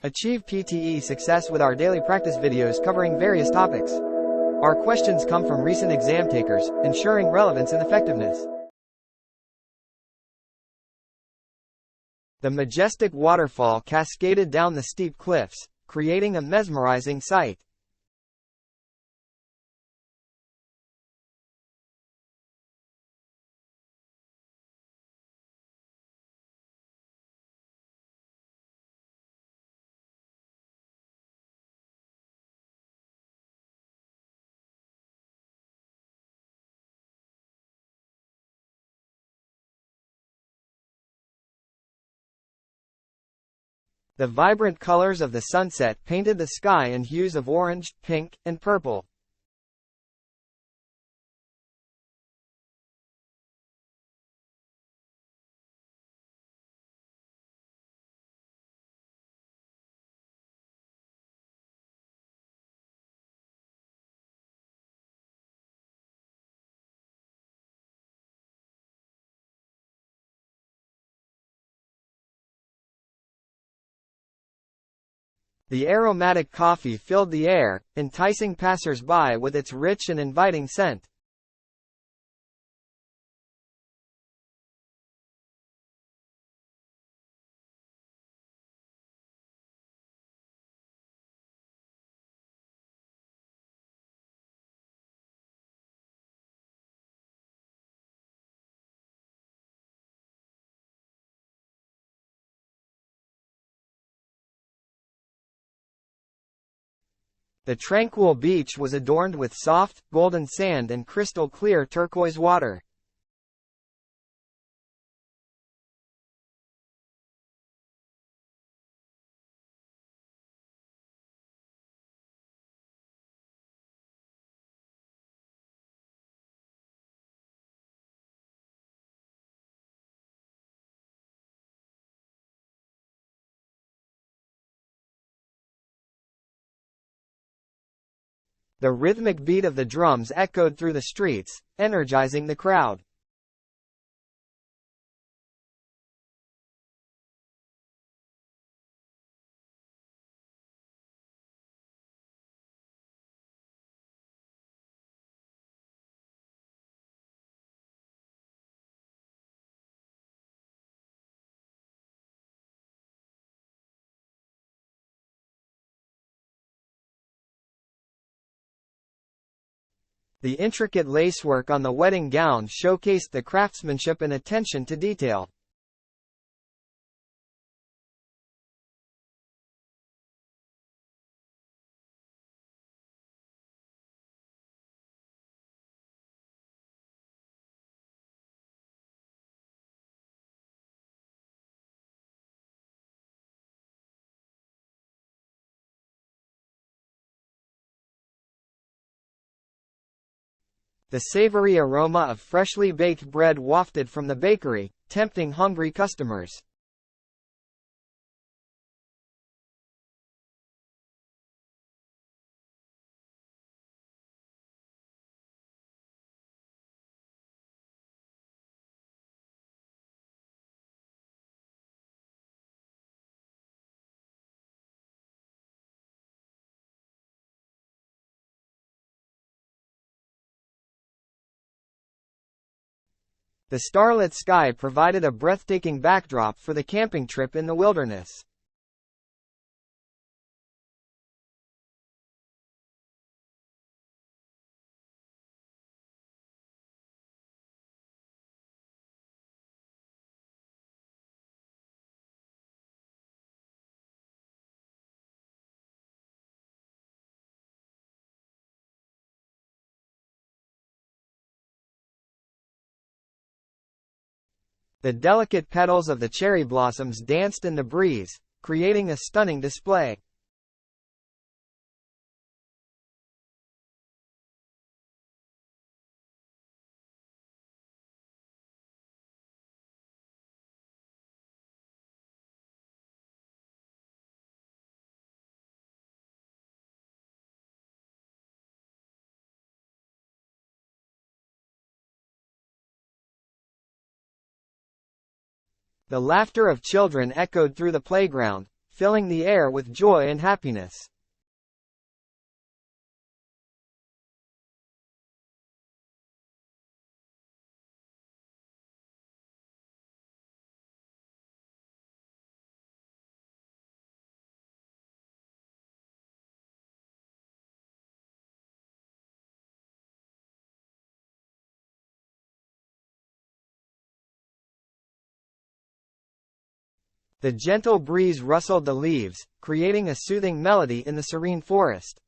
Achieve PTE success with our daily practice videos covering various topics. Our questions come from recent exam takers, ensuring relevance and effectiveness. The majestic waterfall cascaded down the steep cliffs, creating a mesmerizing sight. The vibrant colors of the sunset painted the sky in hues of orange, pink, and purple. The aromatic coffee filled the air, enticing passers-by with its rich and inviting scent. The tranquil beach was adorned with soft, golden sand and crystal-clear turquoise water. The rhythmic beat of the drums echoed through the streets, energizing the crowd. The intricate lacework on the wedding gown showcased the craftsmanship and attention to detail. The savory aroma of freshly baked bread wafted from the bakery, tempting hungry customers. The starlit sky provided a breathtaking backdrop for the camping trip in the wilderness. The delicate petals of the cherry blossoms danced in the breeze, creating a stunning display. The laughter of children echoed through the playground, filling the air with joy and happiness. The gentle breeze rustled the leaves, creating a soothing melody in the serene forest.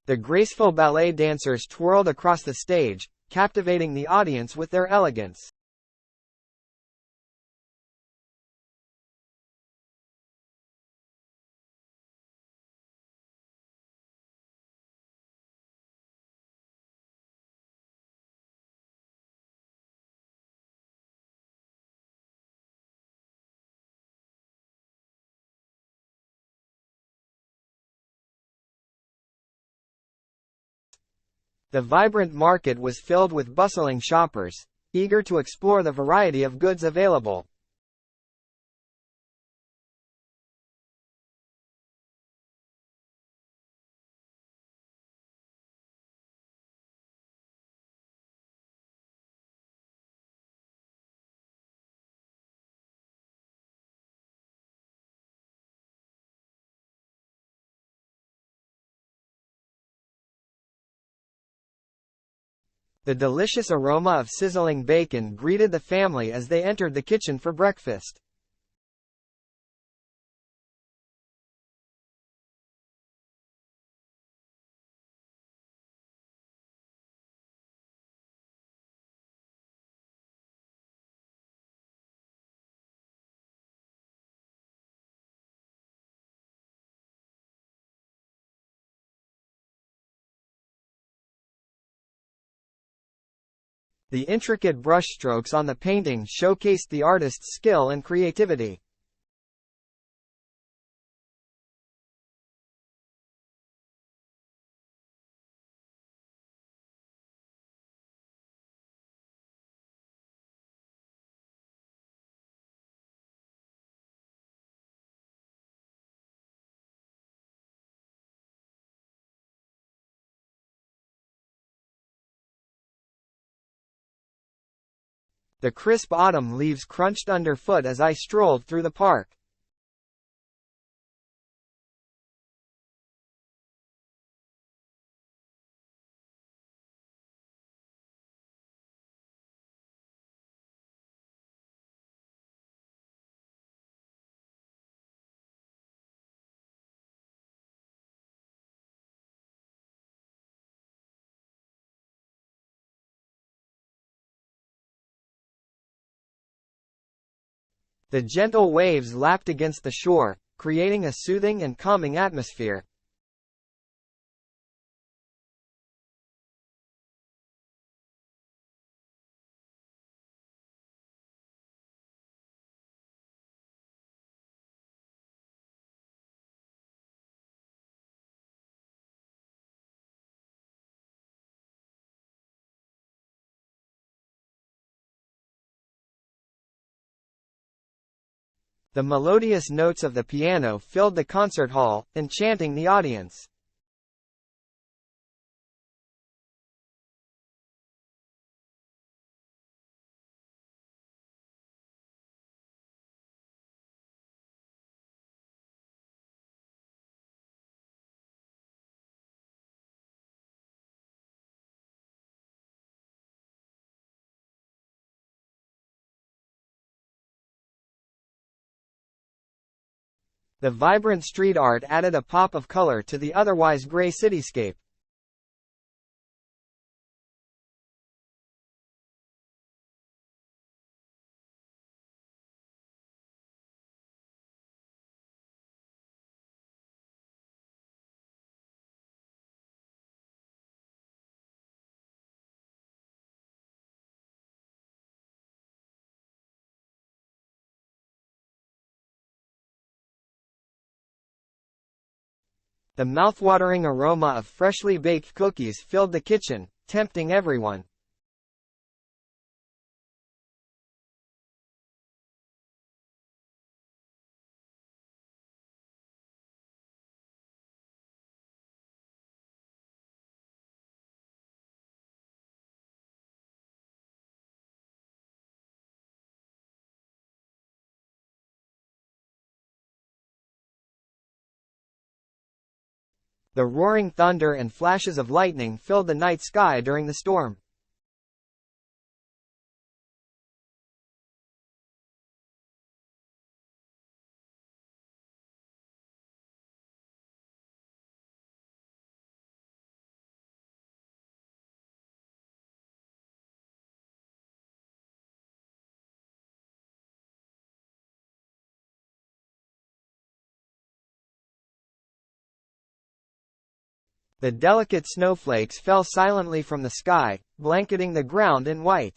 The graceful ballet dancers twirled across the stage, captivating the audience with their elegance. The vibrant market was filled with bustling shoppers, eager to explore the variety of goods available. The delicious aroma of sizzling bacon greeted the family as they entered the kitchen for breakfast. The intricate brushstrokes on the painting showcased the artist's skill and creativity. The crisp autumn leaves crunched underfoot as I strolled through the park. The gentle waves lapped against the shore, creating a soothing and calming atmosphere. The melodious notes of the piano filled the concert hall, enchanting the audience. The vibrant street art added a pop of color to the otherwise gray cityscape. The mouthwatering aroma of freshly baked cookies filled the kitchen, tempting everyone. The roaring thunder and flashes of lightning filled the night sky during the storm. The delicate snowflakes fell silently from the sky, blanketing the ground in white.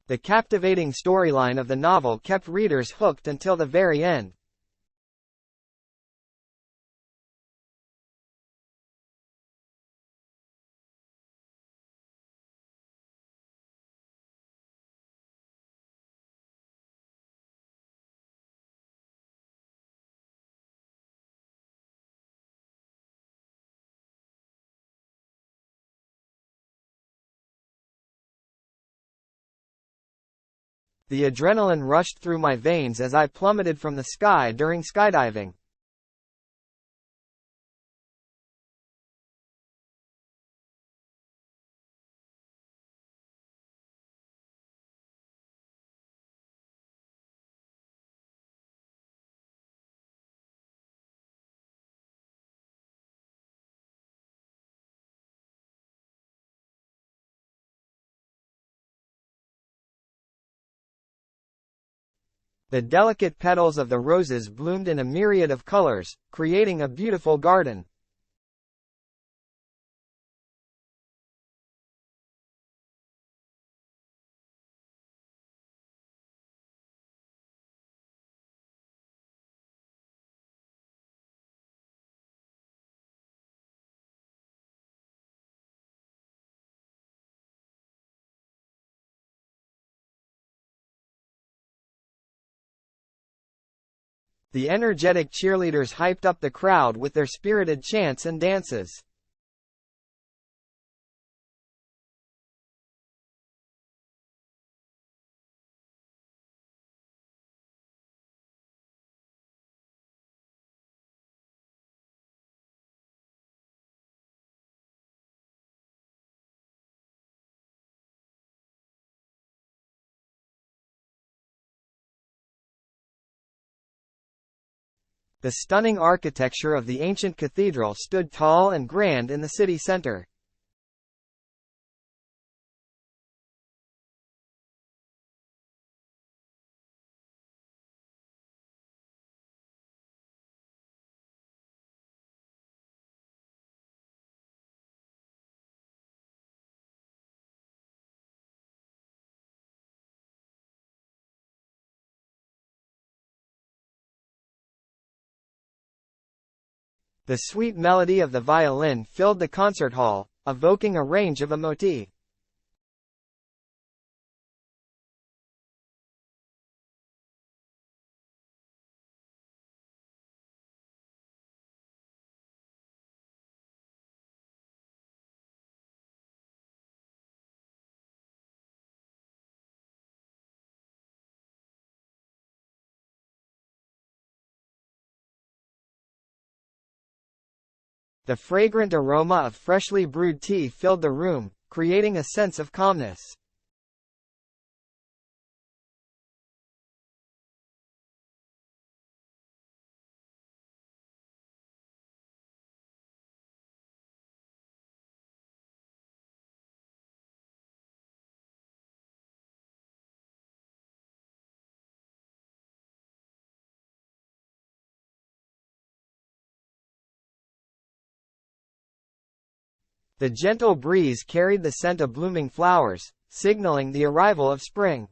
The captivating storyline of the novel kept readers hooked until the very end. The adrenaline rushed through my veins as I plummeted from the sky during skydiving. The delicate petals of the roses bloomed in a myriad of colors, creating a beautiful garden. The energetic cheerleaders hyped up the crowd with their spirited chants and dances. The stunning architecture of the ancient cathedral stood tall and grand in the city center. The sweet melody of the violin filled the concert hall, evoking a range of emotions. The fragrant aroma of freshly brewed tea filled the room, creating a sense of calmness. The gentle breeze carried the scent of blooming flowers, signaling the arrival of spring.